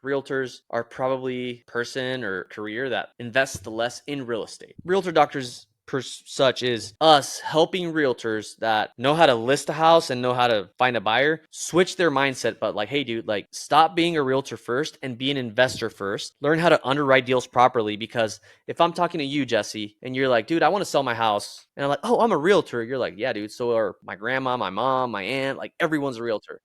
realtors are probably person or career that invests the less in real estate. Realtor doctors per such is us helping realtors that know how to list a house and know how to find a buyer switch their mindset, but like, hey dude, like stop being a realtor first and be an investor first. Learn how to underwrite deals properly, because if I'm talking to you, Jesse, and you're like, dude, I want to sell my house, and I'm like, oh, I'm a realtor, you're like, yeah dude, so are my grandma, my mom, my aunt, like everyone's a realtor.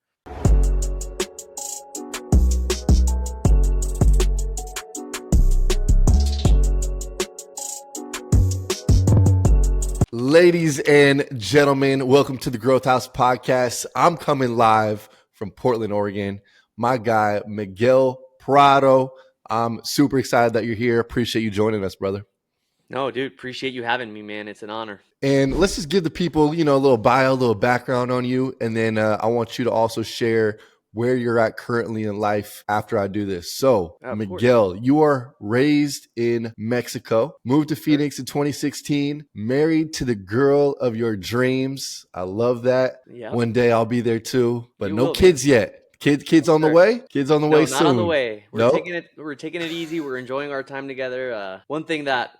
Ladies and gentlemen, welcome to the Growth House Podcast. I'm coming live from Portland, Oregon. My guy, Miguel Prado. I'm super excited that you're here. Appreciate you joining us, brother. No, dude, appreciate you having me, man. It's an honor. And let's just give the people, a little bio, a little background on you. And then I want you to also share where you're at currently in life after I do this. So, Miguel, you are raised in Mexico, moved to Phoenix in 2016, married to the girl of your dreams. I love that. Yep. One day I'll be there too, but no kids yet. Kids on the way? Kids on the way soon. No, not on the way. We're taking it easy. We're enjoying our time together. One thing that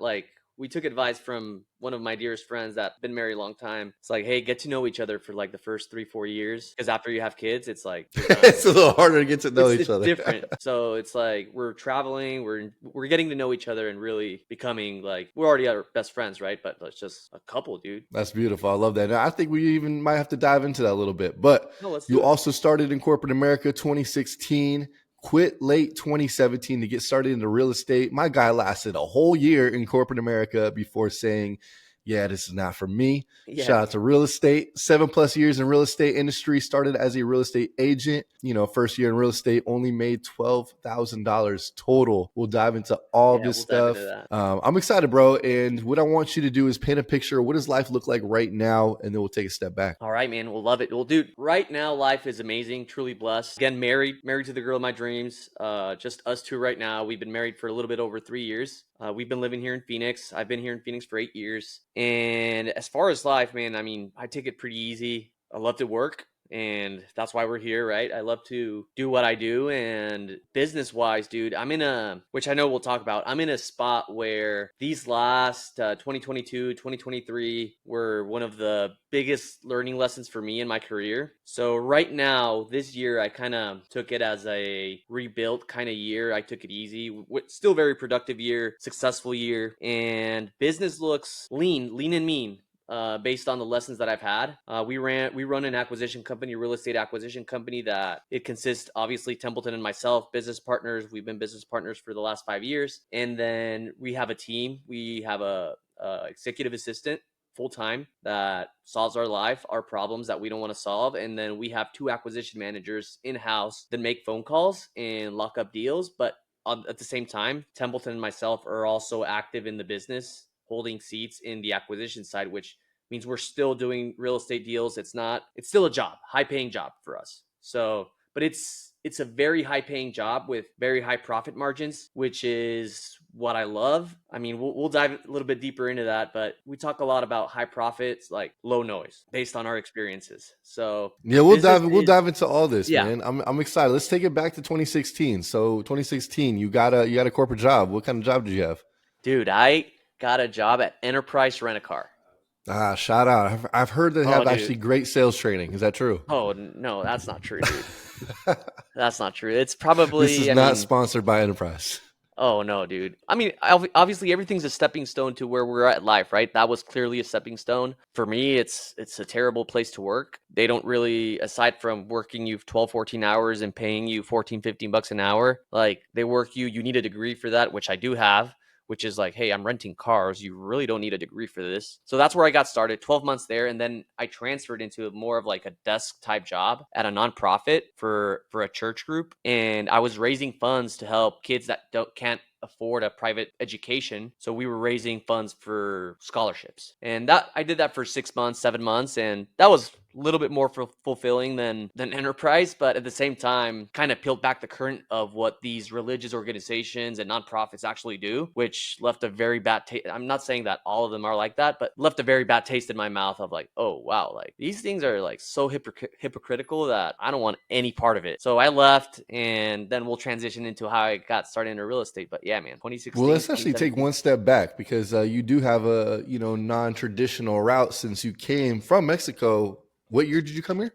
we took advice from one of my dearest friends that been married a long time. It's like, hey, get to know each other for like the first 3-4 years, because after you have kids, it's like it's a little harder to get to know each other. It's different. So it's like we're traveling, we're getting to know each other and really becoming like, we're already our best friends, right? But it's just a couple, dude. That's beautiful. I love that. And I think we even might have to dive into that a little bit. But you also started in corporate America 2016. Quit late 2017 to get started into real estate. My guy lasted a whole year in corporate America before saying, yeah, this is not for me. Yeah. Shout out to real estate. 7+ years in real estate industry. Started as a real estate agent. First year in real estate, only made $12,000 total. We'll dive into all this stuff. I'm excited, bro. And what I want you to do is paint a picture. What does life look like right now? And then we'll take a step back. All right, man. We'll love it. Well, dude, right now life is amazing. Truly blessed. Again, married to the girl of my dreams. Just us two right now. We've been married for a little bit over 3 years. We've been living here in Phoenix. I've been here in Phoenix for 8 years. And as far as life, man, I mean, I take it pretty easy. I love to work, and that's why we're here, right? I love to do what I do. And business wise, dude, which I know we'll talk about, I'm in a spot where these last 2022, 2023 were one of the biggest learning lessons for me in my career. So right now, this year, I kind of took it as a rebuilt kind of year. I took it easy. Still very productive year, successful year, and business looks lean and mean. Based on the lessons that I've had. We run an acquisition company, real estate acquisition company, that it consists, obviously, Templeton and myself, business partners. We've been business partners for the last 5 years. And then we have a team. We have a executive assistant full-time that solves our problems that we don't want to solve. And then we have 2 acquisition managers in-house that make phone calls and lock up deals. But at the same time, Templeton and myself are also active in the business, holding seats in the acquisition side, which means we're still doing real estate deals. It's still a job, high paying job for us. So, but it's a very high paying job with very high profit margins, which is what I love. I mean, we'll dive a little bit deeper into that, but we talk a lot about high profits, like low noise, based on our experiences. So yeah, we'll dive into all this, man. I'm excited. Let's take it back to 2016. So 2016, you got a corporate job. What kind of job did you have? Dude, I got a job at Enterprise Rent-A-Car. Shout out. I've heard they have actually great sales training. Is that true? Oh, no, that's not true, dude. That's not true. It's probably... This is not sponsored by Enterprise. Oh, no, dude. I mean, obviously, everything's a stepping stone to where we're at in life, right? That was clearly a stepping stone. For me, it's a terrible place to work. They don't really, aside from working you 12, 14 hours and paying you $14, $15 an hour, like, they work you need a degree for that, which I do have, which is like, hey, I'm renting cars. You really don't need a degree for this. So that's where I got started, 12 months there. And then I transferred into more of like a desk type job at a nonprofit for a church group. And I was raising funds to help kids that can't afford a private education. So we were raising funds for scholarships. And that I did that for 6 months, 7 months. And that was a little bit more fulfilling than enterprise, but at the same time kind of peeled back the current of what these religious organizations and nonprofits actually do, which left a very bad taste. I'm not saying that all of them are like that, but left a very bad taste in my mouth of like, oh wow, like these things are like so hypocritical that I don't want any part of it. So I left, and then we'll transition into how I got started into real estate. But yeah, man, Well, 2016, let's actually take 2017. one step back because you do have a non-traditional route since you came from Mexico. What year did you come here?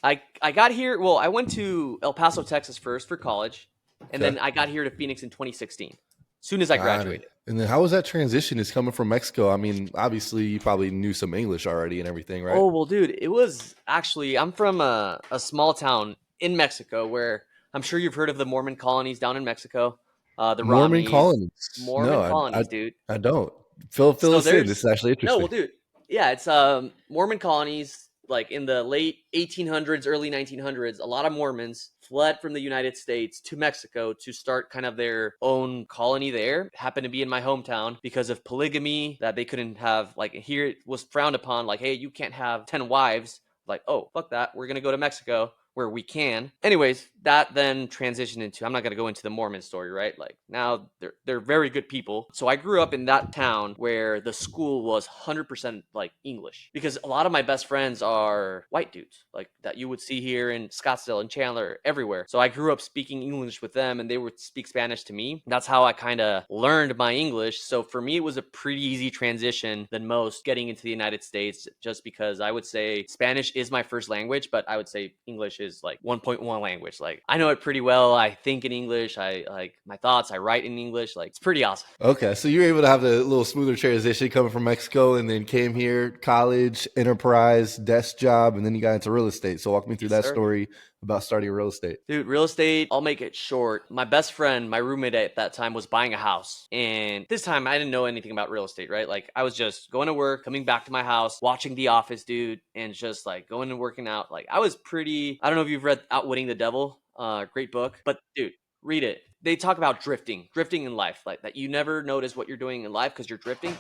I got here. Well, I went to El Paso, Texas first for college, and Okay, then I got here to Phoenix in 2016. Soon as I got it. graduated. And then how was that transition? Is coming from Mexico? I mean, obviously you probably knew some English already and everything, right? Oh well, dude, it was actually I'm from a small town in Mexico where I'm sure you've heard of the Mormon colonies down in Mexico, the Mormon Ramis, colonies? No, Mormon colonies, dude. I don't. Fill So us in. This there's is actually no, interesting. well, dude, yeah, it's Mormon colonies like in the late 1800s, early 1900s. A lot of Mormons fled from the United States to Mexico to start kind of their own colony there. It happened to be in my hometown because of polygamy that they couldn't have. Like here, it was frowned upon. Like, hey, you can't have 10 wives. Like, oh, fuck that. We're gonna go to Mexico where we can. Anyways, that then transitioned into I'm not gonna go into the Mormon story, right? Like now they're very good people. So I grew up in that town where the school was 100% like English because a lot of my best friends are white dudes like that you would see here in Scottsdale and Chandler everywhere. So I grew up speaking English with them and they would speak Spanish to me. That's how I kind of learned my English. So for me, it was a pretty easy transition than most getting into the United States just because I would say Spanish is my first language, but I would say English is like 1.1 language. Like I know it pretty well. I think in English. I like my thoughts. I write in English. Like it's pretty awesome. Okay, so you were able to have a little smoother transition coming from Mexico and then came here, college, enterprise, desk job, and then you got into real estate. So walk me through Yes, that sir. story about starting real estate. Dude, real estate, I'll make it short. My best friend, my roommate at that time, was buying a house. And this time I didn't know anything about real estate, right? Like I was just going to work, coming back to my house, watching The Office, dude, and just like going and working out. Like I was pretty, I don't know if you've read Outwitting the Devil, great book, but dude, read it. They talk about drifting in life, like that you never notice what you're doing in life because you're drifting.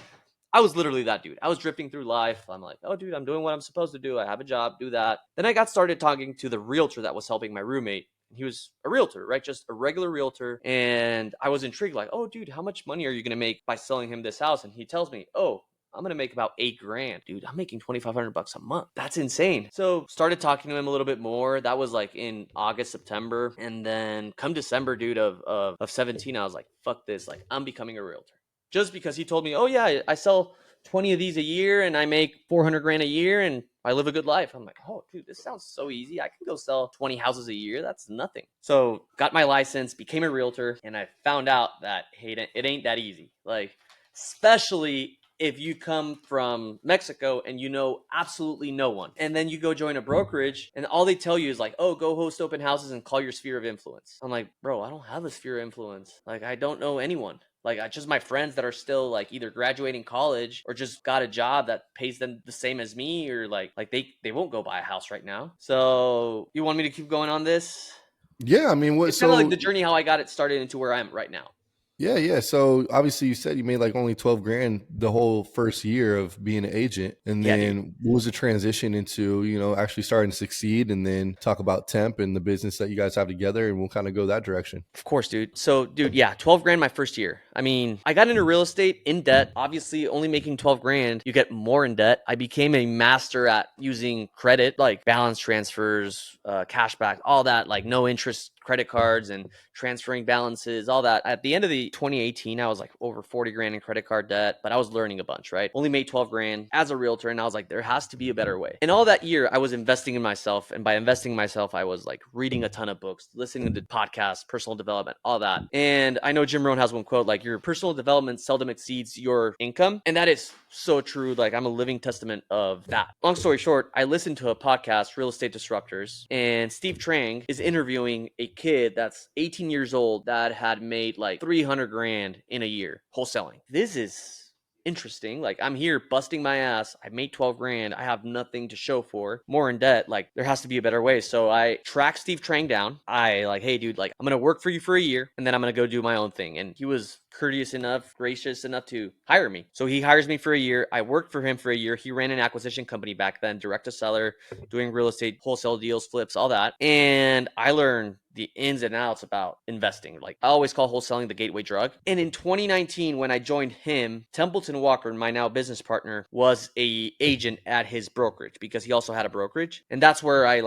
I was literally that dude. I was drifting through life. I'm like, oh, dude, I'm doing what I'm supposed to do. I have a job, do that. Then I got started talking to the realtor that was helping my roommate. He was a realtor, right? Just a regular realtor. And I was intrigued, like, oh, dude, how much money are you going to make by selling him this house? And he tells me, oh, I'm gonna make about 8 grand, dude. I'm making $2,500 a month. That's insane. So started talking to him a little bit more. That was like in August, September, and then come December, dude, of 17, I was like, fuck this. Like I'm becoming a realtor just because he told me, oh yeah, I sell 20 of these a year and I make 400 grand a year and I live a good life. I'm like, oh, dude, this sounds so easy. I can go sell 20 houses a year. That's nothing. So got my license, became a realtor, and I found out that, hey, it ain't that easy. Like, especially if you come from Mexico and you know absolutely no one, and then you go join a brokerage and all they tell you is like, oh, go host open houses and call your sphere of influence. I'm like, bro, I don't have a sphere of influence. Like, I don't know anyone. Like I just my friends that are still like either graduating college or just got a job that pays them the same as me or like they won't go buy a house right now. So you want me to keep going on this? Yeah, I mean, what? It's kind of like the So journey how I got it started into where I am right now. yeah, yeah. So obviously, you said you made like only 12 grand the whole first year of being an agent, and Yeah, dude. then what was the transition into actually starting to succeed, and then talk about temp and the business that you guys have together, and we'll kind of go that direction. Of course, dude. So, dude, yeah, 12 grand my first year. I mean, I got into real estate in debt. Obviously, only making 12 grand, you get more in debt. I became a master at using credit, like balance transfers, cashback, all that, like no interest credit cards and transferring balances, all that. At the end of the 2018, I was like over 40 grand in credit card debt, but I was learning a bunch, right? Only made 12 grand as a realtor. And I was like, there has to be a better way. And all that year, I was investing in myself. And by investing in myself, I was like reading a ton of books, listening to podcasts, personal development, all that. And I know Jim Rohn has one quote like, your personal development seldom exceeds your income. And that is so true. Like, I'm a living testament of that. Long story short, I listened to a podcast, Real Estate Disruptors, and Steve Trang is interviewing a kid that's 18 years old that had made like 300 grand in a year wholesaling. This is interesting. Like, I'm here busting my ass. I made 12 grand. I have nothing to show for, more in debt. Like, there has to be a better way. So I tracked Steve Trang down. I like, hey dude, like, I'm going to work for you for a year and then I'm going to go do my own thing. And he was courteous enough, gracious enough to hire me. So he hires me for a year. I worked for him for a year. He ran an acquisition company back then, direct to seller, doing real estate, wholesale deals, flips, all that. And I learned the ins and outs about investing. Like, I always call wholesaling the gateway drug. And in 2019, when I joined him, Templeton Walker, my now business partner, was a agent at his brokerage because he also had a brokerage. And that's where I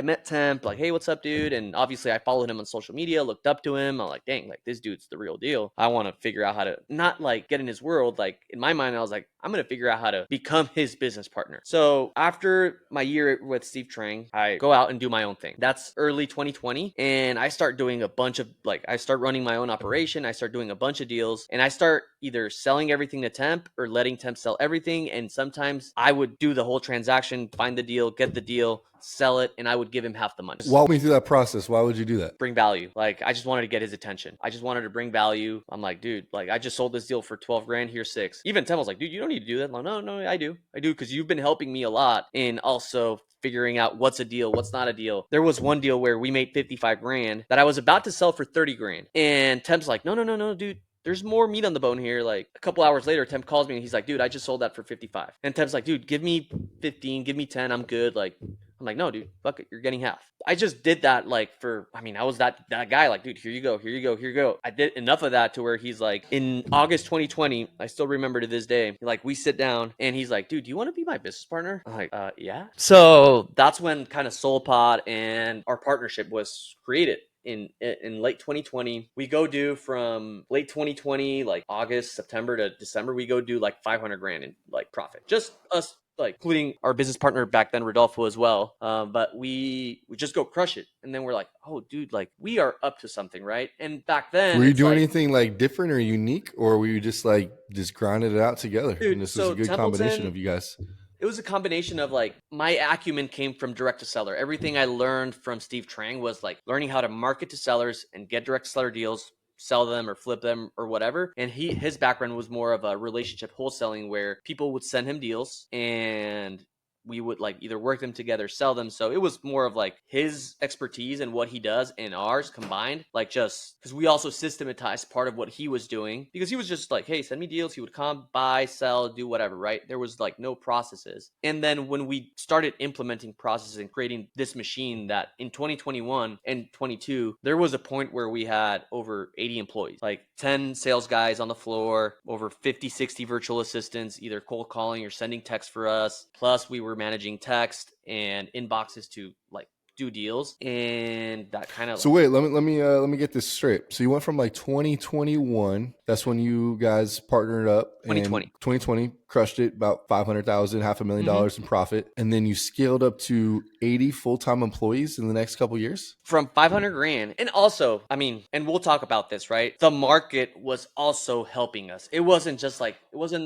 met Temp, like, hey, what's up, dude? And obviously I followed him on social media, looked up to him. I'm like, dang, like, this dude's the real deal. I want to figure out how to not like get in his world. Like, in my mind, I was like, I'm going to figure out how to become his business partner. So after my year with Steve Trang, I go out and do my own thing. That's early 2020. And I start doing a bunch of I start running my own operation. I start doing a bunch of deals and I start either selling everything to Temp or letting Temp sell everything. And sometimes I would do the whole transaction, find the deal, get the deal, sell it, and I would give him half the money. Walk me through that process. Why would you do that? Bring value. Like, I just wanted to get his attention. I just wanted to bring value. I'm like, dude, like, I just sold this deal for 12 grand. Here's 6. Even Tim was like, dude, you don't need to do that. I'm like, no, I do. Because you've been helping me a lot in also figuring out what's a deal, what's not a deal. There was one deal where we made 55 grand that I was about to sell for 30 grand. And Tim's like, no, dude. There's more meat on the bone here. Like, a couple hours later, Temp calls me and he's like, dude, I just sold that for 55. And Temp's like, dude, give me 15, give me 10. I'm good. Like, I'm like, no, dude, fuck it. You're getting half. I just did that I was that guy. Like, dude, here you go. I did enough of that to where he's like, in August 2020, I still remember to this day, like, we sit down and he's like, dude, do you want to be my business partner? I'm like, yeah. So that's when kind of Soul Pod and our partnership was created. In late 2020, we go do from late 2020, like August, September to December, we go do like 500 grand in like profit. Just us, like, including our business partner back then, Rodolfo, as well. But we just go crush it. And then we're like, oh, dude, like, we are up to something, right? And back then, Were you it's doing like, anything like different or unique, or were you just just grinding it out together? And dude, this was a so good combination Templeton, of you guys. it was a combination of like, my acumen came from direct to seller. Everything I learned from Steve Trang was like learning how to market to sellers and get direct seller deals, sell them or flip them or whatever. And his background was more of a relationship wholesaling where people would send him deals and we would like either work them together, sell them. So it was more of like his expertise and what he does and ours combined, like, just because we also systematized part of what he was doing, because he was just like, hey, send me deals. He would come, buy, sell, do whatever, right? There was like no processes. And then when we started implementing processes and creating this machine, that in 2021 and 22, there was a point where we had over 80 employees, like 10 sales guys on the floor, over 50, 60 virtual assistants, either cold calling or sending text for us. Plus we were managing text and inboxes to like do deals. And that kind of So wait, let me get this straight. So you went from like 2021, that's when you guys partnered up, and 2020. 2020 crushed it, about 500,000, $500,000 in profit, and then you scaled up to 80 full-time employees in the next couple of years. From 500 grand. And also, I mean, and we'll talk about this, right? The market was also helping us. It wasn't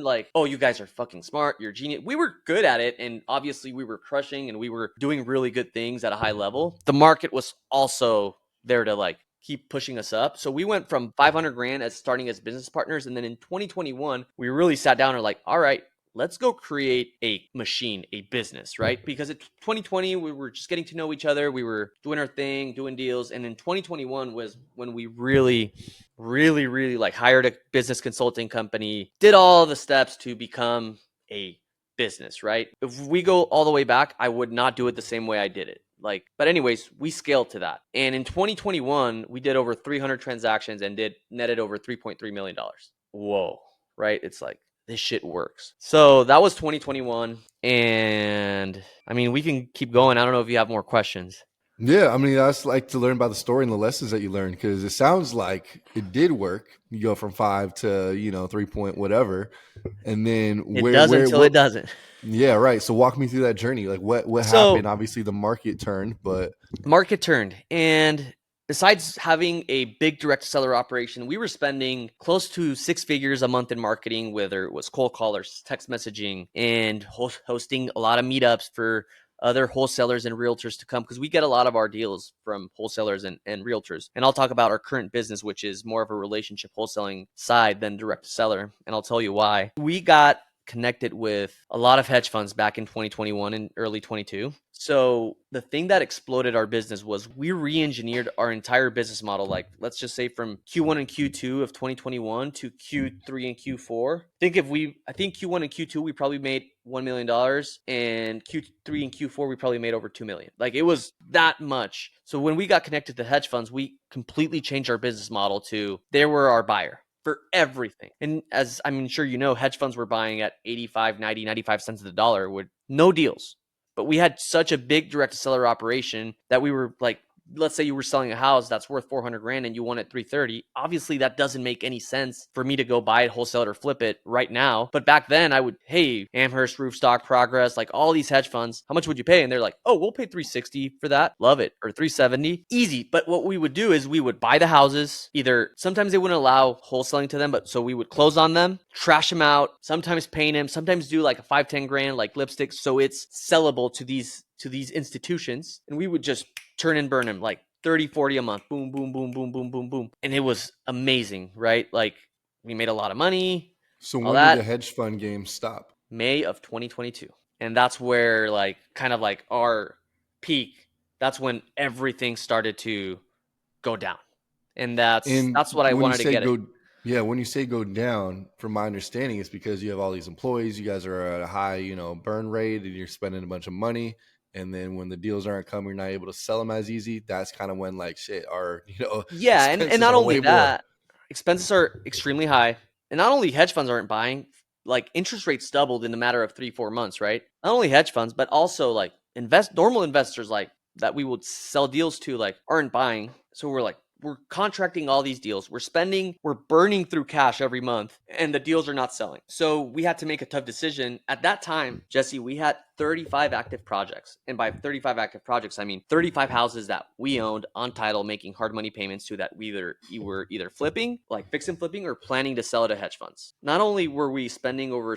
like, oh, you guys are fucking smart, you're genius. We were good at it, and obviously we were crushing and we were doing really good things at a high level. The market was also there to like keep pushing us up. So we went from 500 grand as starting as business partners, and then in 2021 we really sat down and were like, all right, let's go create a machine, a business, right? Because in 2020, we were just getting to know each other. We were doing our thing, doing deals. And in 2021 was when we really like hired a business consulting company, did all the steps to become a business, right? If we go all the way back, I would not do it the same way I did it. Like, but anyways, we scaled to that. And in 2021, we did over 300 transactions and netted over $3.3 million. Whoa, right? It's like, this shit works. So that was 2021. And I mean, we can keep going. I don't know if you have more questions. Yeah, I mean, I just like to learn about the story and the lessons that you learned, because it sounds like it did work. You go from 5 to 3 point whatever, and then It does until it doesn't. Yeah, right. So walk me through that journey. Like what happened? Obviously, the market turned, but market turned, and besides having a big direct seller operation, we were spending close to 6 figures a month in marketing, whether it was cold callers, text messaging, and hosting a lot of meetups for other wholesalers and realtors to come, because we get a lot of our deals from wholesalers and realtors. And I'll talk about our current business, which is more of a relationship wholesaling side than direct to seller. And I'll tell you why. We got connected with a lot of hedge funds back in 2021 and early 22. So the thing that exploded our business was we re-engineered our entire business model. Like, let's just say from Q1 and Q2 of 2021 to Q3 and Q4. I think Q1 and Q2 we probably made $1 million, and Q3 and Q4 we probably made over 2 million. Like, it was that much. So when we got connected to hedge funds, we completely changed our business model to they were our buyer for everything. And as I'm sure you know, hedge funds were buying at 85, 90, 95 cents of the dollar with no deals. But we had such a big direct to seller operation that we were like, let's say you were selling a house that's worth 400 grand and you want it 330. Obviously that doesn't make any sense for me to go buy it wholesale or flip it right now. But back then I would, hey, Amherst, Roofstock, Progress, like all these hedge funds, how much would you pay? And they're like, oh, we'll pay 360 for that. Love it. Or 370. Easy. But what we would do is we would buy the houses. Either sometimes they wouldn't allow wholesaling to them, but so we would close on them, trash them out, sometimes paint them, sometimes do like a 5-10 grand like lipstick so it's sellable to these institutions, and we would just turn and burn them like 30, 40 a month. Boom, boom, boom, boom, boom, boom, boom. And it was amazing, right? Like, we made a lot of money. So all when did that. the hedge fund game stop? May of 2022. And that's where like kind of like our peak, that's when everything started to go down. And that's what I when you wanted to say get go, it. yeah, when you say go down, from my understanding, it's because you have all these employees. You guys are at a high, burn rate, and you're spending a bunch of money. And then when the deals aren't coming, you're not able to sell them as easy. That's kind of when like shit, our Yeah, and expenses not are only way more. that, expenses are extremely high. And not only hedge funds aren't buying, like interest rates doubled in a matter of 3-4 months, right? Not only hedge funds, but also like normal investors like that we would sell deals to like aren't buying. So we're contracting all these deals. We're burning through cash every month, and the deals are not selling. So we had to make a tough decision. At that time, Jesse, we had 35 active projects. And by 35 active projects, I mean 35 houses that we owned on title, making hard money payments to that we were either flipping, like fix and flipping, or planning to sell to hedge funds. Not only were we spending over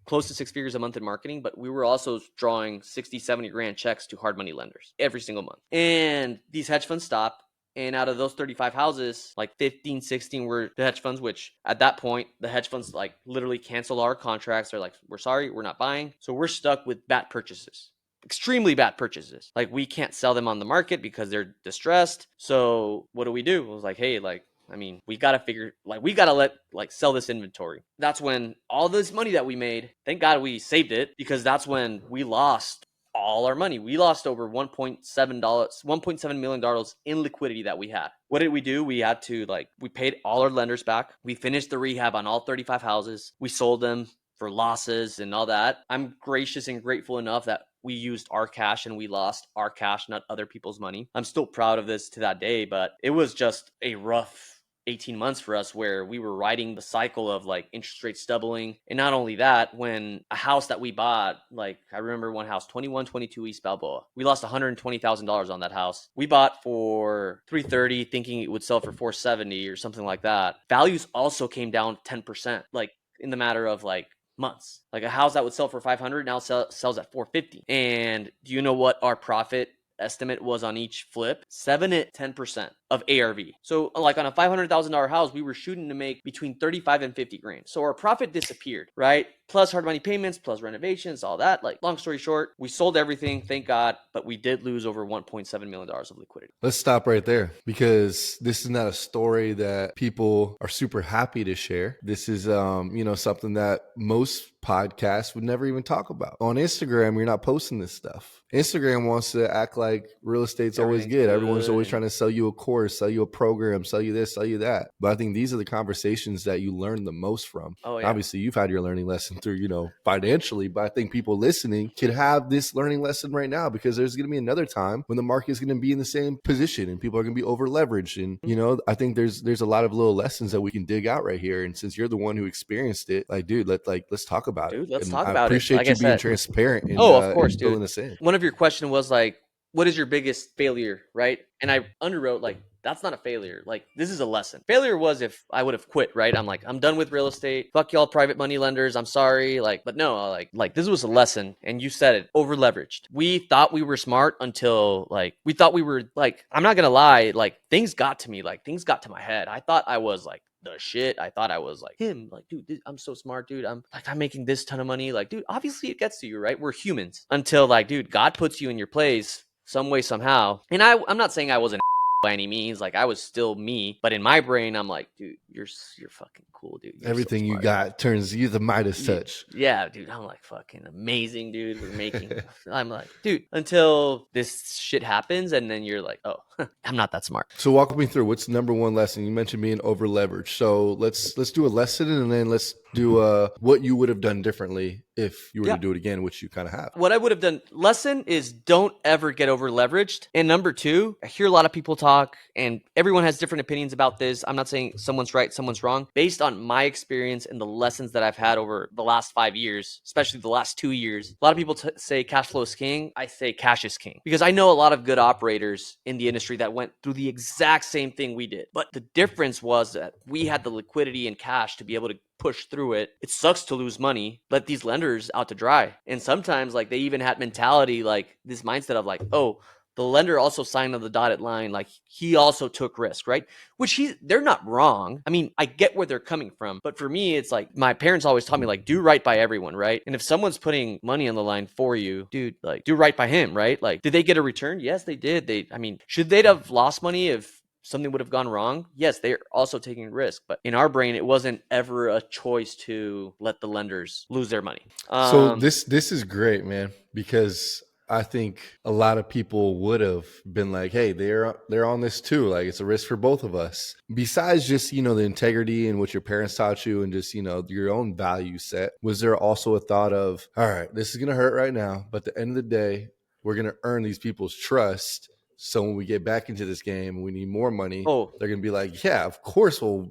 close to 6 figures a month in marketing, but we were also drawing 60, 70 grand checks to hard money lenders every single month. And these hedge funds stopped. And out of those 35 houses, like 15, 16 were the hedge funds, which at that point, the hedge funds like literally canceled our contracts. They're like, we're sorry, we're not buying. So we're stuck with bad purchases, extremely bad purchases. Like, we can't sell them on the market because they're distressed. So what do? It was like, hey, like, I mean, we got to sell this inventory. That's when all this money that we made, thank God we saved it, because that's when we lost all our money. We lost over $1.7 million in liquidity that we had. What did we do? We had to we paid all our lenders back. We finished the rehab on all 35 houses. We sold them for losses and all that. I'm gracious and grateful enough that we used our cash and we lost our cash, not other people's money. I'm still proud of this to that day, but it was just a rough 18 months for us, where we were riding the cycle of like interest rates doubling. And not only that, when a house that we bought, like I remember one house, 2122 East Balboa, we lost $120,000 on that house. We bought for 330 thinking it would sell for 470 or something like that. Values also came down 10%, like in the matter of like months. Like a house that would sell for 500 now sells at 450. And do you know what our profit estimate was on each flip? 7 to 10% of ARV. So like on a $500,000 house, we were shooting to make between 35 and 50 grand. So our profit disappeared, right? Plus hard money payments, plus renovations, all that. Like, long story short, we sold everything, thank God, but we did lose over $1.7 million of liquidity. Let's stop right there, because this is not a story that people are super happy to share. This is, something that most podcasts would never even talk about. On Instagram, you're not posting this stuff. Instagram wants to act like real estate's always good. Everyone's always trying to sell you a course, sell you a program, sell you this, sell you that. But I think these are the conversations that you learn the most from. Oh, yeah. Obviously, you've had your learning lesson through, financially, but I think people listening could have this learning lesson right now, because there's going to be another time when the market is going to be in the same position and people are going to be over leveraged. And, I think there's a lot of little lessons that we can dig out right here. And since you're the one who experienced it, like, dude, let's talk about it. Let's and talk I about it. appreciate Like you I being said. transparent and, of course, and filling dude. us in. One of your question was like, what is your biggest failure, right? And I underwrote like that's not a failure. Like, this is a lesson. Failure was if I would have quit, right? I'm like, I'm done with real estate. Fuck y'all private money lenders. I'm sorry. Like, but no, like this was a lesson. And you said it, over leveraged. We thought we were smart until like, we thought we were like, I'm not going to lie. Like, things got to me, like things got to my head. I thought I was like the shit. I thought I was like him. Like, dude, I'm so smart, dude. I'm making this ton of money. Like, dude, obviously it gets to you, right? We're humans until like, dude, God puts you in your place some way, somehow. And I'm not saying I wasn't by any means. Like, I was still me, but in my brain, I'm like, dude, you're fucking cool, dude. You're so Everything you smart. got turns you the Midas touch. Yeah, dude. I'm like, fucking amazing, dude. We're making. I'm like, dude, until this shit happens, and then you're like, oh, I'm not that smart. So walk me through, what's the number one lesson? You mentioned being over leveraged. So let's do a lesson, and then let's do what you would have done differently if you were to do it again, which you kind of have. What I would have done, lesson is don't ever get over leveraged. And number two, I hear a lot of people talk, and everyone has different opinions about this. I'm not saying someone's right, someone's wrong. Based on my experience and the lessons that I've had over the last 5 years, especially the last 2 years, a lot of people say cash flow is king. I say cash is king, because I know a lot of good operators in the industry that went through the exact same thing we did. But the difference was that we had the liquidity and cash to be able to push through it. It sucks to lose money. Let these lenders out to dry. And sometimes like they even had mentality, like this mindset of like, oh, the lender also signed on the dotted line. Like, he also took risk, right? Which they're not wrong. I mean, I get where they're coming from. But for me, it's like my parents always taught me, like, do right by everyone, right? And if someone's putting money on the line for you, dude, like, do right by him, right? Like, did they get a return? Yes, they did. I mean, should they have lost money if something would have gone wrong? Yes, they're also taking risk, but in our brain, it wasn't ever a choice to let the lenders lose their money. So this is great, man, because I think a lot of people would have been like, hey, they're on this too. Like, it's a risk for both of us. Besides just, the integrity and what your parents taught you and just, your own value set, was there also a thought of, all right, this is going to hurt right now, but at the end of the day, we're going to earn these people's trust. So when we get back into this game and we need more money, they're going to be like, yeah, of course we'll,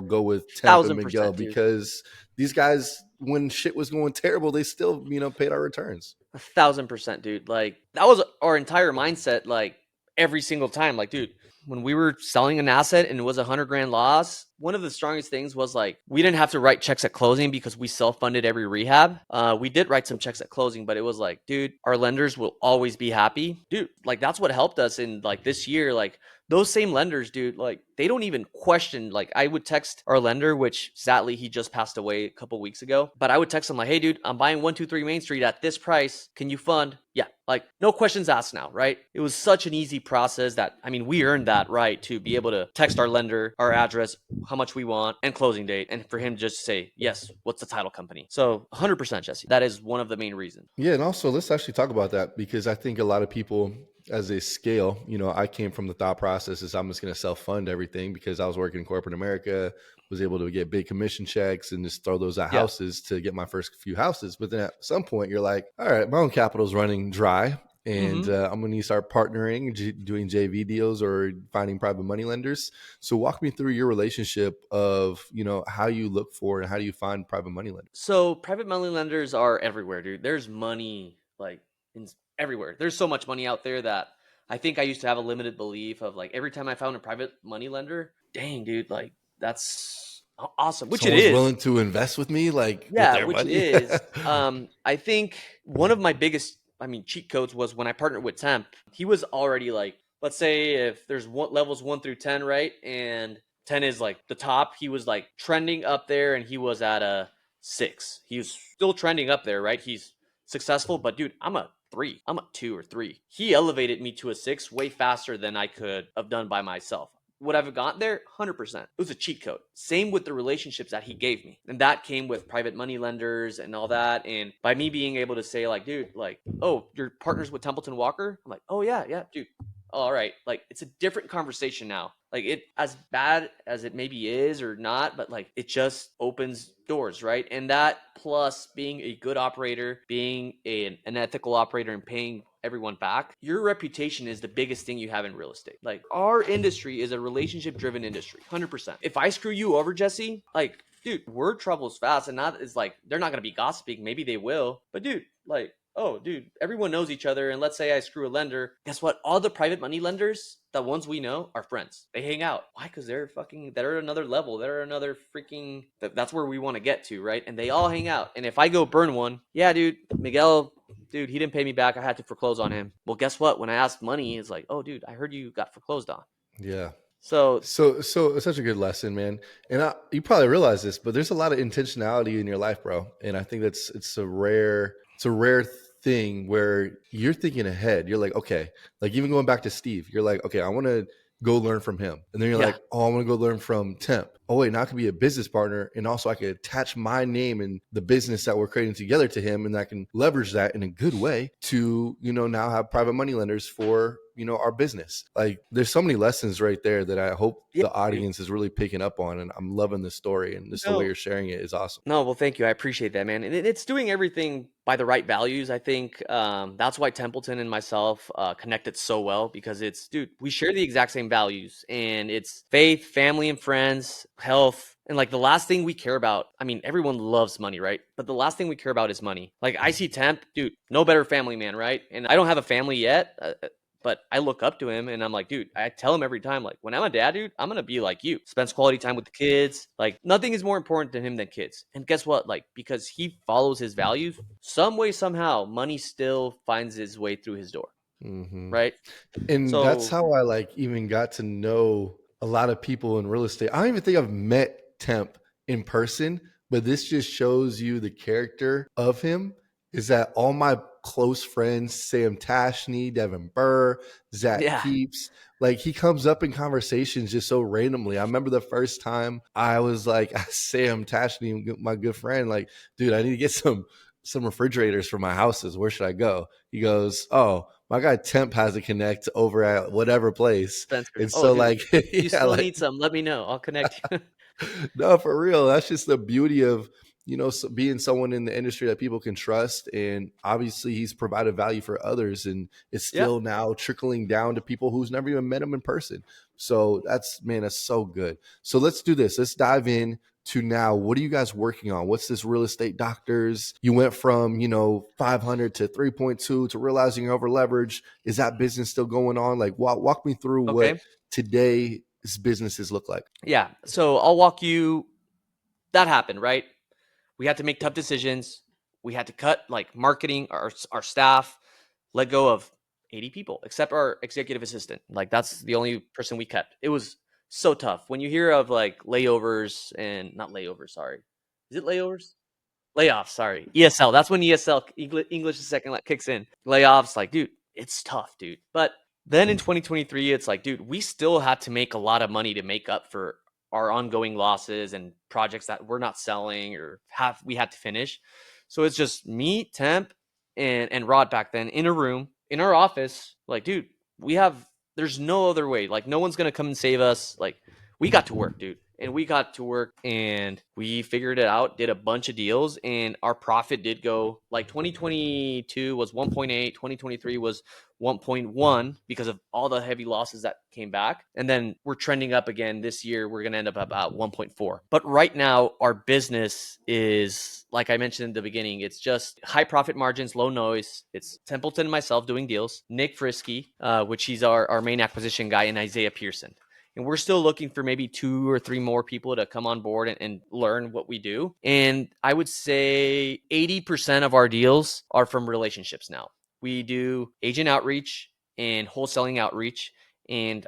go with Temp and Miguel, because these guys, when shit was going terrible, they still, paid our returns. 1,000%, dude. Like, that was our entire mindset. Like, every single time, like, dude, when we were selling an asset and it was $100,000 loss, one of the strongest things was like, we didn't have to write checks at closing because we self-funded every rehab. We did write some checks at closing, but it was like, dude, our lenders will always be happy. Dude, like, that's what helped us in like this year. Like, those same lenders, dude, like, they don't even question. Like, I would text our lender, which sadly he just passed away a couple weeks ago, but I would text him like, hey, dude, I'm buying 123 Main Street at this price. Can you fund? Yeah. Like, no questions asked now, right? It was such an easy process that, I mean, we earned that right to be able to text our lender, our address, how much we want, and closing date, and for him just to say, yes, what's the title company? So 100%, Jesse, that is one of the main reasons. Yeah. And also, let's actually talk about that, because I think a lot of people, as they scale, I came from the thought process is I'm just going to self-fund everything, because I was working in corporate America, was able to get big commission checks and just throw those at houses to get my first few houses. But then at some point you're like, all right, my own capital is running dry, and I'm going to need to start partnering, doing JV deals or finding private money lenders. So walk me through your relationship of, how you look for and how do you find private money lenders? So private money lenders are everywhere, dude. There's money like everywhere. There's so much money out there that I think I used to have a limited belief of, like, every time I found a private money lender, dang, dude, like, that's awesome. Which Someone's it is. willing to invest with me, like, with Yeah, their which it money. is. I think one of my biggest, cheat codes was when I partnered with Temp. He was already like, let's say if there's levels 1 through 10, right? And 10 is like the top. He was like trending up there, and he was at a 6. He was still trending up there, right? He's successful, but dude, I'm a 3. I'm a 2 or 3. He elevated me to a 6 way faster than I could have done by myself. Would I have gotten there? 100%. It was a cheat code. Same with the relationships that he gave me. And that came with private money lenders and all that. And by me being able to say, like, dude, like, oh, you're partners with Templeton Walker? I'm like, oh, yeah, dude. All right. Like, it's a different conversation now. Like, it, as bad as it maybe is or not, but like, it just opens doors, right? And that, plus being a good operator, being an ethical operator, and paying everyone back, your reputation is the biggest thing you have in real estate. Like, our industry is a relationship driven industry, 100%. If I screw you over, Jesse, like, dude, word travels fast. And not is like, they're not going to be gossiping. Maybe they will, but dude, like, oh, dude, everyone knows each other. And let's say I screw a lender. Guess what? All the private money lenders, the ones we know are friends. They hang out. Why? Because they're another level. They're another freaking, that's where we want to get to, right? And they all hang out. And if I go burn one, yeah, dude, Miguel, dude, he didn't pay me back. I had to foreclose on him. Well, guess what? When I asked money, it's like, oh, dude, I heard you got foreclosed on. Yeah. So So it's such a good lesson, man. And you probably realize this, but there's a lot of intentionality in your life, bro. And I think it's a rare thing where you're thinking ahead. You're like, okay, like even going back to Steve, you're like, okay, I want to go learn from him. And then you're yeah, like, oh, I want to go learn from Temp. Oh wait, now I can be a business partner, and also I can attach my name and the business that we're creating together to him, and I can leverage that in a good way to, now have private money lenders for, our business. Like there's so many lessons right there that I hope yeah, the dude. audience is really picking up on, and I'm loving this story, and just the way No, you're sharing it is awesome. No, well, thank you. I appreciate that, man. And it's doing everything by the right values. I think that's why Templeton and myself connected so well because it's, dude, we share the exact same values, and it's faith, family, and friends, health. And like the last thing we care about, I mean, everyone loves money, right? But the last thing we care about is money. Like I see Temp, dude, no better family man, right? And I don't have a family yet. But I look up to him and I'm like, dude, I tell him every time, like, when I'm a dad, dude, I'm gonna be like you. Spends quality time with the kids. Like, nothing is more important to him than kids. And guess what? Like, because he follows his values, some way, somehow, money still finds its way through his door. Hmm. Right. And that's So, how I like even got to know a lot of people in real estate. I don't even think I've met Temp in person, but this just shows you the character of him. Is that all my close friends, Sam Tashney, Devin Burr, Zach yeah, Keeps, like he comes up in conversations just so randomly. I remember the first time I was like, Sam Tashney, my good friend, like, dude, I need to get some refrigerators for my houses. Where should I go? He goes, oh, my guy Temp has a connect over at whatever place. Spencer's. And Oh, so dude, like, if you yeah, still like need some, let me know. I'll connect you. no, for real. That's just the beauty of, being someone in the industry that people can trust. And obviously he's provided value for others, and it's Yeah. still now trickling down to people who's never even met him in person. So that's so good. So let's do this. Let's dive in to now. What are you guys working on? What's this real estate doctors? You went from, 500 to 3.2 to realizing you're over leveraged. Is that business still going on? Like walk me through what Okay. today's businesses look like. Yeah. So I'll walk you. That happened, right? We had to make tough decisions. We had to cut like marketing, our staff, let go of 80 people except our executive assistant. Like that's the only person we kept. It was so tough. When you hear of like layovers and not layovers, sorry. Is it layovers? Layoffs, sorry. ESL. That's when ESL English is second kicks in. Layoffs, like, dude, it's tough, dude. But then in 2023, it's like, dude, we still had to make a lot of money to make up for our ongoing losses and projects that we're not selling or have we had to finish. So it's just me, Temp, and Rod back then in a room in our office. Like, dude, we have there's no other way. Like, no one's gonna come and save us. Like, we got to work, dude. And we got to work and we figured it out, did a bunch of deals, and our profit did go like 2022 was 1.8, 2023 was 1.1 because of all the heavy losses that came back. And then we're trending up again this year. We're going to end up about 1.4. But right now, our business is, like I mentioned in the beginning, it's just high profit margins, low noise. It's Templeton and myself doing deals, Nick Frisky, which he's our main acquisition guy, and Isaiah Pearson. And we're still looking for maybe 2 or 3 more people to come on board and learn what we do. And I would say 80% of our deals are from relationships now. We do agent outreach and wholesaling outreach. And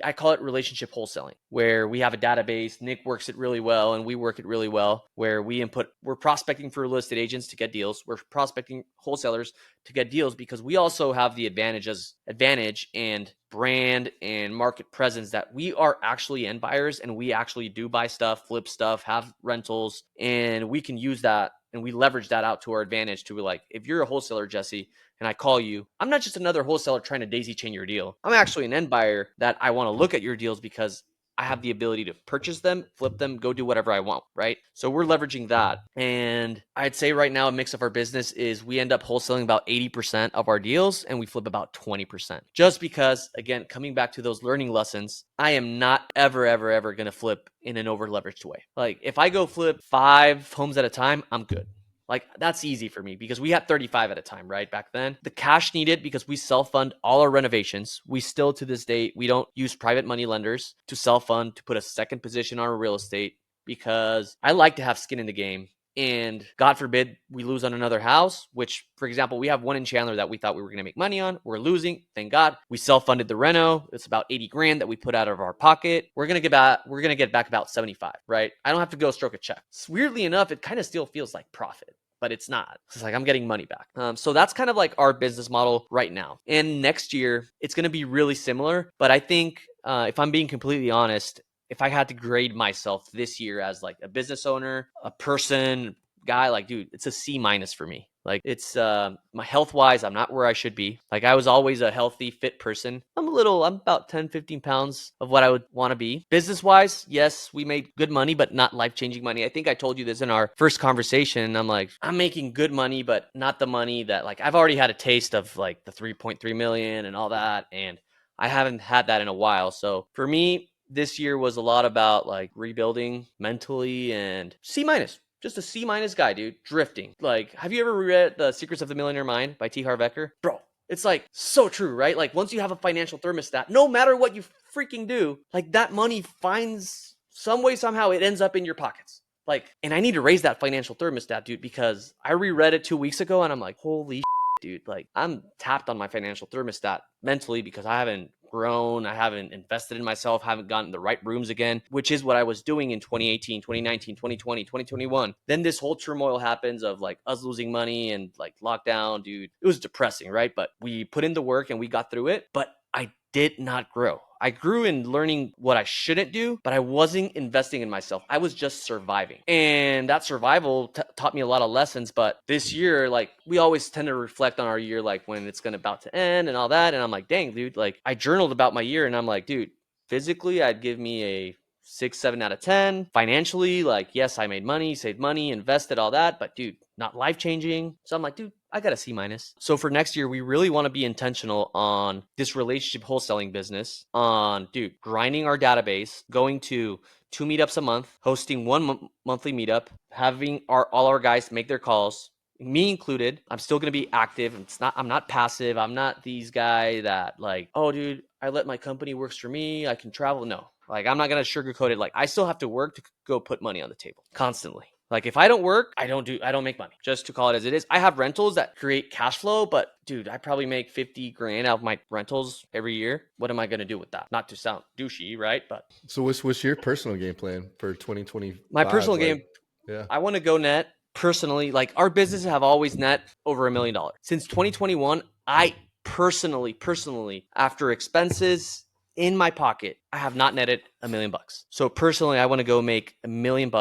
I call it relationship wholesaling, where we have a database. Nick works it really well, and we work it really well. Where we're prospecting for real estate agents to get deals. We're prospecting wholesalers to get deals because we also have the advantage and brand and market presence that we are actually end buyers, and we actually do buy stuff, flip stuff, have rentals, and we can use that and we leverage that out to our advantage to be like, if you're a wholesaler, Jesse, and I call you, I'm not just another wholesaler trying to daisy chain your deal. I'm actually an end buyer that I want to look at your deals because I have the ability to purchase them, flip them, go do whatever I want, right? So we're leveraging that. And I'd say right now, a mix of our business is we end up wholesaling about 80% of our deals and we flip about 20%. Just because, again, coming back to those learning lessons, I am not ever, ever, ever going to flip in an over leveraged way. Like if I go flip 5 homes at a time, I'm good. Like that's easy for me because we had 35 at a time, right? Back then. The cash needed because we self-fund all our renovations. We still to this day, we don't use private money lenders to self-fund to put a second position on our real estate because I like to have skin in the game. And God forbid we lose on another house, which, for example, we have one in Chandler that we thought we were going to make money on. We're losing. Thank God. We self-funded the reno. It's about 80 grand that we put out of our pocket. We're going to get back about 75, right? I don't have to go stroke a check. Weirdly enough, it kind of still feels like profit, but it's not. It's like I'm getting money back. So that's kind of like our business model right now. And next year, it's going to be really similar. But I think if I'm being completely honest, if I had to grade myself this year as like a business owner, a person, guy, like, dude, it's a C minus for me. Like it's my health wise, I'm not where I should be. Like I was always a healthy, fit person. I'm about 10, 15 pounds of what I would want to be. Business wise, yes, we made good money, but not life changing money. I think I told you this in our first conversation. I'm like, I'm making good money, but not the money that like I've already had a taste of like the 3.3 million and all that. And I haven't had that in a while. So for me, this year was a lot about like rebuilding mentally and C minus. Just a C minus guy, dude. Drifting. Like, have you ever read The Secrets of the Millionaire Mind by T. Harv Eker? Bro, it's like so true, right? Like once you have a financial thermostat, no matter what you freaking do, like that money finds some way, somehow it ends up in your pockets. Like, and I need to raise that financial thermostat, dude, because I reread it 2 weeks ago and I'm like, holy dude, like I'm tapped on my financial thermostat mentally because I haven't grown, I haven't invested in myself, haven't gotten the right rooms again, which is what I was doing in 2018, 2019, 2020, 2021. Then this whole turmoil happens of like us losing money and like lockdown, dude. It was depressing, right? But we put in the work and we got through it, but I did not grow. I grew in learning what I shouldn't do, but I wasn't investing in myself. I was just surviving. And that survival taught me a lot of lessons. But this year, like we always tend to reflect on our year, like when it's going to about to end and all that. And I'm like, dang, dude, like I journaled about my year and I'm like, dude, physically, I'd give me a 6, 7 out of 10. Financially, like, yes, I made money, saved money, invested, all that. But dude, not life changing. So I'm like, dude, I got a C minus. So for next year, we really want to be intentional on this relationship wholesaling business, on, dude, grinding our database, going to 2 meetups a month, hosting one monthly meetup, having all our guys make their calls, me included. I'm still going to be active. I'm not passive. I'm not these guy that like, oh dude, I let my company works for me. I can travel. No, like I'm not going to sugarcoat it. Like I still have to work to go put money on the table constantly. Like if I don't work, I don't make money. Just to call it as it is. I have rentals that create cash flow, but dude, I probably make 50 grand out of my rentals every year. What am I going to do with that? Not to sound douchey, right? But so what's your personal game plan for 2025? my personal Like, game, yeah. I want to go net personally. Like our businesses have always net over $1 million. Since 2021, I personally, after expenses in my pocket, I have not netted $1 million. So personally, I want to go make $1 million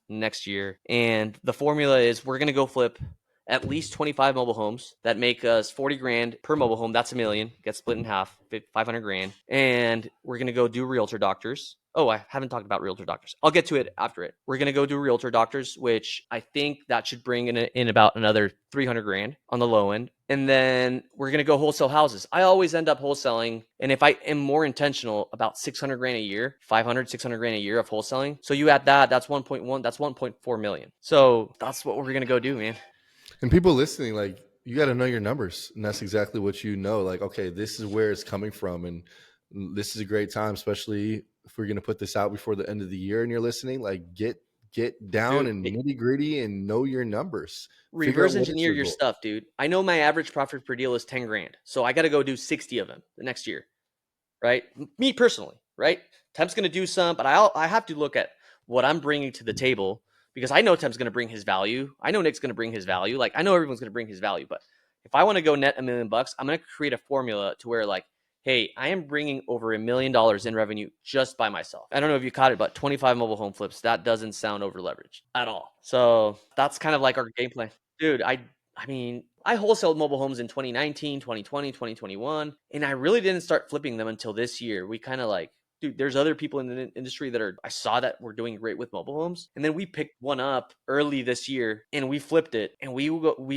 next year. And the formula is we're going to go flip at least 25 mobile homes that make us 40 grand per mobile home. That's $1 million, gets split in half, 500 grand. And we're going to go do realtor doctors. Oh, I haven't talked about realtor doctors. I'll get to it after it. We're going to go do realtor doctors, which I think that should bring in about another 300 grand on the low end. And then we're going to go wholesale houses. I always end up wholesaling. And if I am more intentional, about 600 grand a year, 500, 600 grand a year of wholesaling. So you add that, that's 1.1, that's 1.4 million. So that's what we're going to go do, man. And people listening, like you got to know your numbers, and that's exactly what you know. Like, okay, this is where it's coming from, and this is a great time, especially if we're going to put this out before the end of the year. And you're listening, like get down Dude, and nitty gritty and know your numbers. Figure out reverse what is engineer your your goal. stuff, dude. I know my average profit per deal is 10 grand. So I got to go do 60 of them the next year, right? Me personally, right? Temp's going to do some, but I have to look at what I'm bringing to the table because I know Temp's going to bring his value. I know Nick's going to bring his value. Like I know everyone's going to bring his value, but if I want to go net $1 million, I'm going to create a formula to where like, hey, I am bringing over $1 million in revenue just by myself. I don't know if you caught it, but 25 mobile home flips, that doesn't sound over leveraged at all. So that's kind of like our game plan. Dude, I mean, I wholesaled mobile homes in 2019, 2020, 2021, and I really didn't start flipping them until this year. We kind of like dude, there's other people in the industry that I saw that were doing great with mobile homes. And then we picked one up early this year and we flipped it and we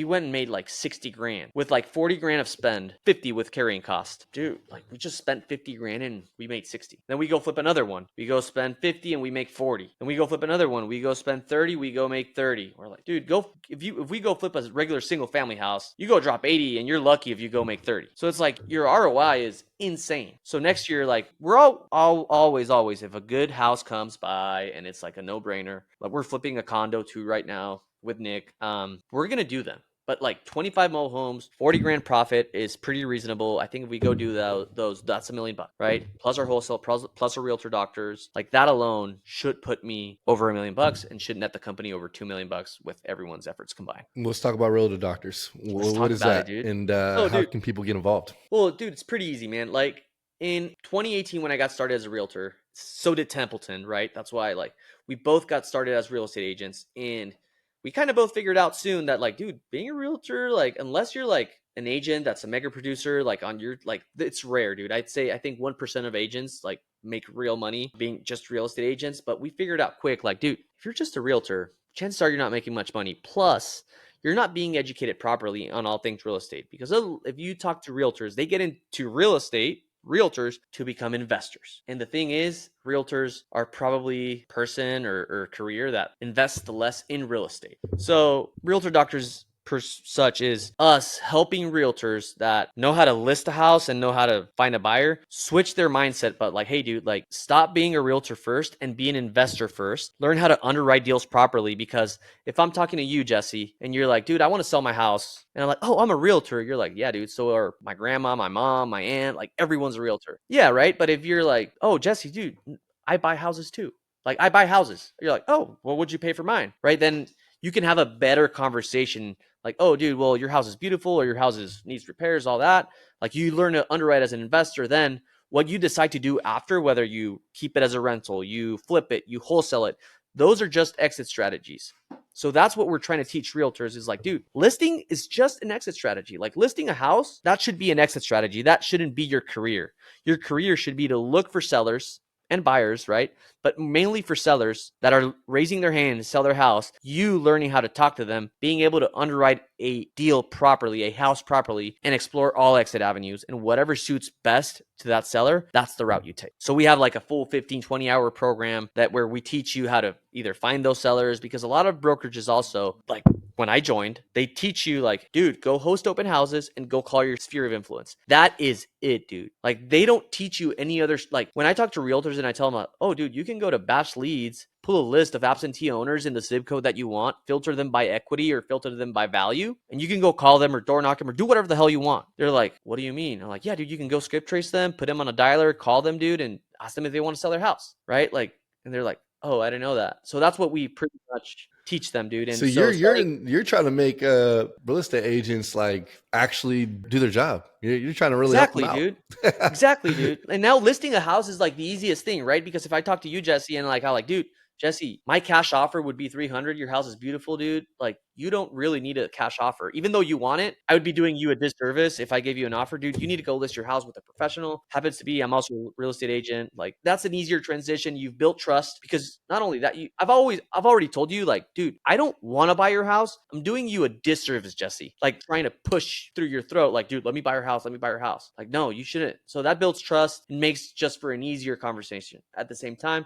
went and made like 60 grand with like 40 grand of spend, 50 with carrying cost. Dude, like we just spent 50 grand and we made 60. Then we go flip another one. We go spend 50 and we make 40. Then we go flip another one. We go spend 30, we go make 30. We're like, dude, go if we go flip a regular single family house, you go drop 80 and you're lucky if you go make 30. So it's like your ROI is insane. So next year, like we're always, if a good house comes by and it's like a no-brainer, like we're flipping a condo too right now with Nick, we're gonna do them. But like 25 mobile homes, 40 grand profit is pretty reasonable. I think if we go do those, that's $1 million, right? Plus our wholesale, plus our realtor doctors, like that alone should put me over $1 million and should net the company over $2 million with everyone's efforts combined. Let's talk about realtor doctors. Let's What talk is about it, that, dude. and Oh, how dude. can people get involved? Well, dude, it's pretty easy, man. Like in 2018 when I got started as a realtor, so did Templeton, right? That's why like we both got started as real estate agents, and we kind of both figured out soon that like, dude, being a realtor, like unless you're like an agent that's a mega producer, like on your like it's rare, dude. I think 1% of agents like make real money being just real estate agents, but we figured out quick, like, dude, if you're just a realtor, chances are you're not making much money. Plus, you're not being educated properly on all things real estate, because if you talk to realtors, they get into real estate realtors to become investors. And the thing is, realtors are probably person or career that invests the less in real estate. So realtor doctors per such is us helping realtors that know how to list a house and know how to find a buyer switch their mindset. But like, hey dude, like stop being a realtor first and be an investor first. Learn how to underwrite deals properly, because if I'm talking to you, Jesse, and you're like, dude, I want to sell my house, and I'm like, oh, I'm a realtor, you're like, yeah, dude, so are my grandma, my mom, my aunt, like everyone's a realtor. Yeah, right. But if you're like, oh, Jesse, dude, I buy houses too. Like I buy houses. You're like, oh, well, what'd you pay for mine? Right. Then you can have a better conversation. Like, oh, dude, well, your house is beautiful or your house needs repairs, all that. Like you learn to underwrite as an investor. Then what you decide to do after, whether you keep it as a rental, you flip it, you wholesale it, those are just exit strategies. So that's what we're trying to teach realtors is like, dude, listing is just an exit strategy. Like listing a house, that should be an exit strategy. That shouldn't be your career. Your career should be to look for sellers and buyers, right? But mainly for sellers that are raising their hand to sell their house, you learning how to talk to them, being able to underwrite a deal properly, a house properly, and explore all exit avenues, and whatever suits best to that seller, that's the route you take. So we have like a full 15, 20-hour program that where we teach you how to either find those sellers, because a lot of brokerages also, like when I joined, they teach you like, dude, go host open houses and go call your sphere of influence. That is it, dude. Like they don't teach you any other, like when I talk to realtors and I tell them, oh, dude, you can go to Batch Leads, pull a list of absentee owners in the zip code that you want, filter them by equity or filter them by value, and you can go call them or door knock them or do whatever the hell you want. They're like, what do you mean? I'm like, yeah, dude, you can go skip trace them, put them on a dialer, call them, dude, and ask them if they want to sell their house, right? Like, and they're like, oh, I didn't know that. So that's what we pretty much teach them, dude. So And so you're trying to make real estate agents like actually do their job. You're trying to really help them exactly, out. dude. Exactly, dude. And now listing a house is like the easiest thing, right? Because if I talk to you, Jesse, and like, dude, Jesse, my cash offer would be 300. Your house is beautiful, dude. Like, you don't really need a cash offer. Even though you want it, I would be doing you a disservice if I gave you an offer, dude. You need to go list your house with a professional. Happens to be, I'm also a real estate agent. Like, that's an easier transition. You've built trust, because not only that, I've already told you, like, dude, I don't want to buy your house. I'm doing you a disservice, Jesse. Like, trying to push through your throat, like, dude, let me buy your house. Let me buy your house. Like, no, you shouldn't. So that builds trust and makes just for an easier conversation. At the same time,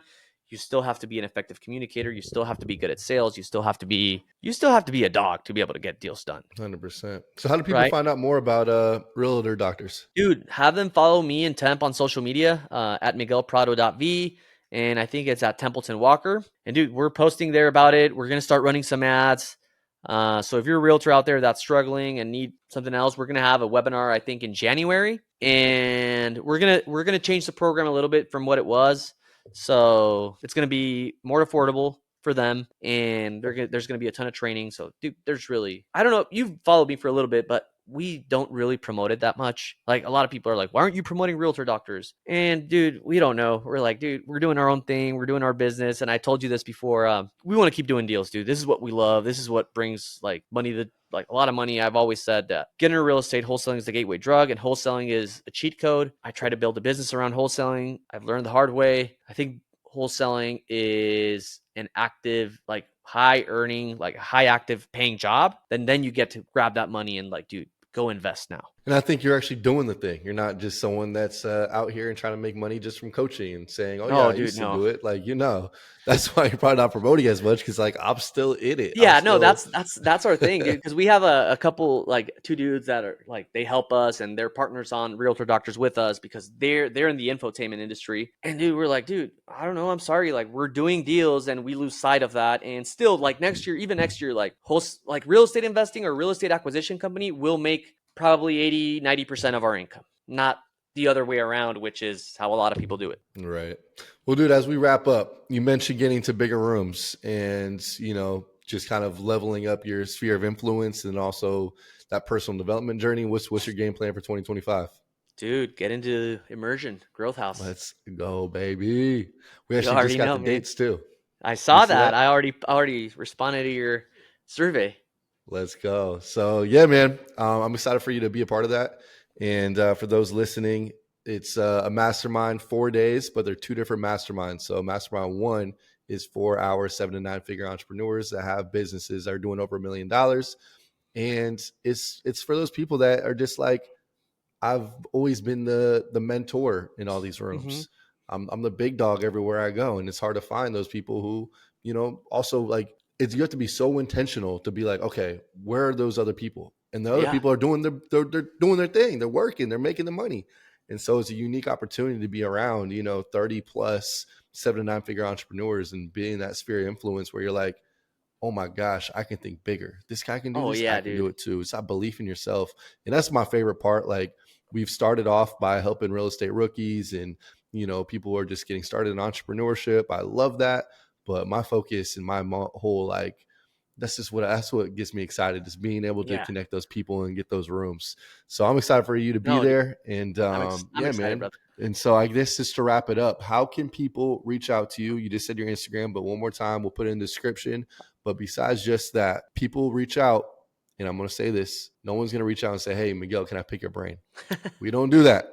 you still have to be an effective communicator. You still have to be good at sales. You still have to be a dog to be able to get deals done. 100%. So how do people Right? find out more about realtor doctors? Dude, have them follow me and Temp on social media at miguelprado.v. And I think it's at Templeton Walker. And dude, we're posting there about it. We're going to start running some ads. So if you're a realtor out there that's struggling and need something else, we're going to have a webinar, I think, in January. And we're going to change the program a little bit from what it was. So it's going to be more affordable for them, and there's going to be a ton of training. So dude, there's really, I don't know, you've followed me for a little bit, but we don't really promote it that much. Like a lot of people are like, why aren't you promoting realtor doctors? And dude, we don't know. We're like, dude, we're doing our own thing. We're doing our business. And I told you this before. We want to keep doing deals, dude. This is what we love. This is what brings like money to like a lot of money. I've always said that getting into real estate, wholesaling is the gateway drug, and wholesaling is a cheat code. I try to build a business around wholesaling. I've learned the hard way. I think wholesaling is an active, like high earning, like high active paying job, then you get to grab that money and like, dude, go invest now. And I think you're actually doing the thing. You're not just someone that's out here and trying to make money just from coaching and saying, oh, yeah, No, I dude, used to no. do it. Like, that's why you're probably not promoting as much because, like, I'm still in it. Yeah, no, that's our thing, dude. Because we have a couple, like two dudes that are like they help us and they're partners on Realtor Doctors with us because they're in the infotainment industry. And dude, we're like, dude, I don't know, I'm sorry, like we're doing deals and we lose sight of that. And still, like next year, even next year, like like real estate investing or real estate acquisition company will make probably 80-90% of our income, not the other way around, which is how a lot of people do it. Right. Well, dude, as we wrap up, you mentioned getting to bigger rooms and, just kind of leveling up your sphere of influence and also that personal development journey. What's your game plan for 2025? Dude, get into immersion, growth house. Let's go, baby. We You actually just already got know, the man. dates too. I You saw see that. that? I already responded to your survey. Let's go. So yeah, man, I'm excited for you to be a part of that. And for those listening, it's a mastermind 4 days, but they're two different masterminds. So mastermind 1 is 4 hours, 7 to 9 figure entrepreneurs that have businesses that are doing over $1 million. And it's for those people that are just like, I've always been the mentor in all these Mm-hmm. rooms. I'm the big dog everywhere I go, and it's hard to find those people who, also like you have to be so intentional to be like, okay, where are those other people? And the other Yeah. people are doing they're doing their thing, they're working, they're making the money, and so it's a unique opportunity to be around 30 plus 7 to 9 figure entrepreneurs and being that sphere of influence where you're like, oh my gosh, I can think bigger. This guy can do Oh this. I yeah, can do dude. it too. It's that belief in yourself. And that's my favorite part. Like we've started off by helping real estate rookies and, people who are just getting started in entrepreneurship. I love that. But my focus and my whole, like, that's what gets me excited is being able to Yeah. connect those people and get those rooms. So I'm excited for you to be No, dude. there. And I'm yeah, excited, man. brother. And so I guess just to wrap it up, how can people reach out to you? You just said your Instagram, but one more time, we'll put it in the description. But besides just that, people reach out, and I'm going to say this, no one's going to reach out and say, hey, Miguel, can I pick your brain? We don't do that.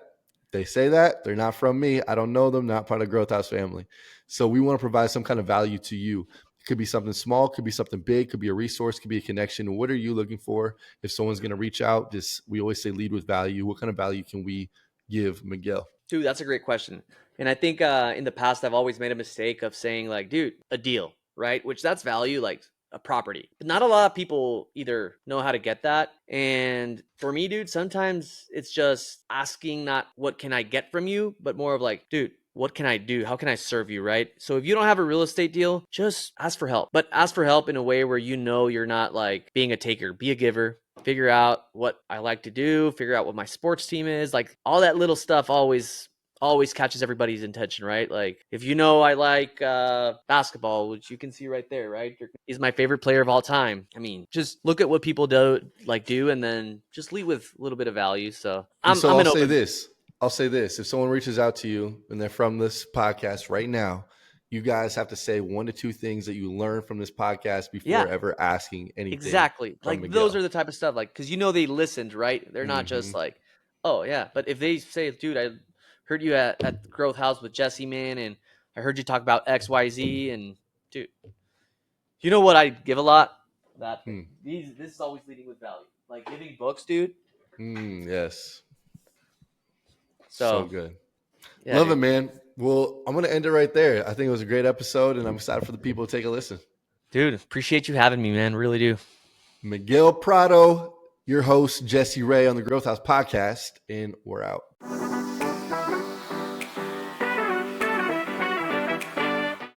They say that, they're not from me. I don't know them, not part of the Growth House family. So we want to provide some kind of value to you. It could be something small, could be something big, could be a resource, could be a connection. What are you looking for? If someone's going to reach out, we always say lead with value. What kind of value can we give Miguel? Dude, that's a great question. And I think in the past I've always made a mistake of saying like, dude, a deal, right? Which that's value, like a property. But not a lot of people either know how to get that. And for me, dude, sometimes it's just asking not what can I get from you, but more of like, dude, what can I do? How can I serve you, right? So if you don't have a real estate deal, just ask for help. But ask for help in a way where you're not like being a taker, be a giver. Figure out what I like to do, figure out what my sports team is. Like all that little stuff always catches everybody's attention, right? Like if I like basketball, which you can see right there, right? He's my favorite player of all time. I mean, just look at what people do, and then just lead with a little bit of value. So And so I'm I'll an say open. this. I'll say this. If someone reaches out to you and they're from this podcast right now, you guys have to say 1 to 2 things that you learned from this podcast before Yeah, ever asking anything exactly. from Like those Miguel. are the type of stuff, like, because they listened, right? They're not Mm-hmm. just like, oh yeah. But if they say, dude, I heard you at the Growth House with Jesse, man, and I heard you talk about XYZ, and dude, you know what I give a lot? That thing. This is always leading with value, like giving books, dude. Yes. So So good. yeah, Love it, dude. man. Well, I'm going to end it right there. I think it was a great episode, and I'm excited for the people to take a listen. Dude, appreciate you having me, man. Really do. Miguel Prado, your host, Jesse Ray on the Growth House podcast, and we're out.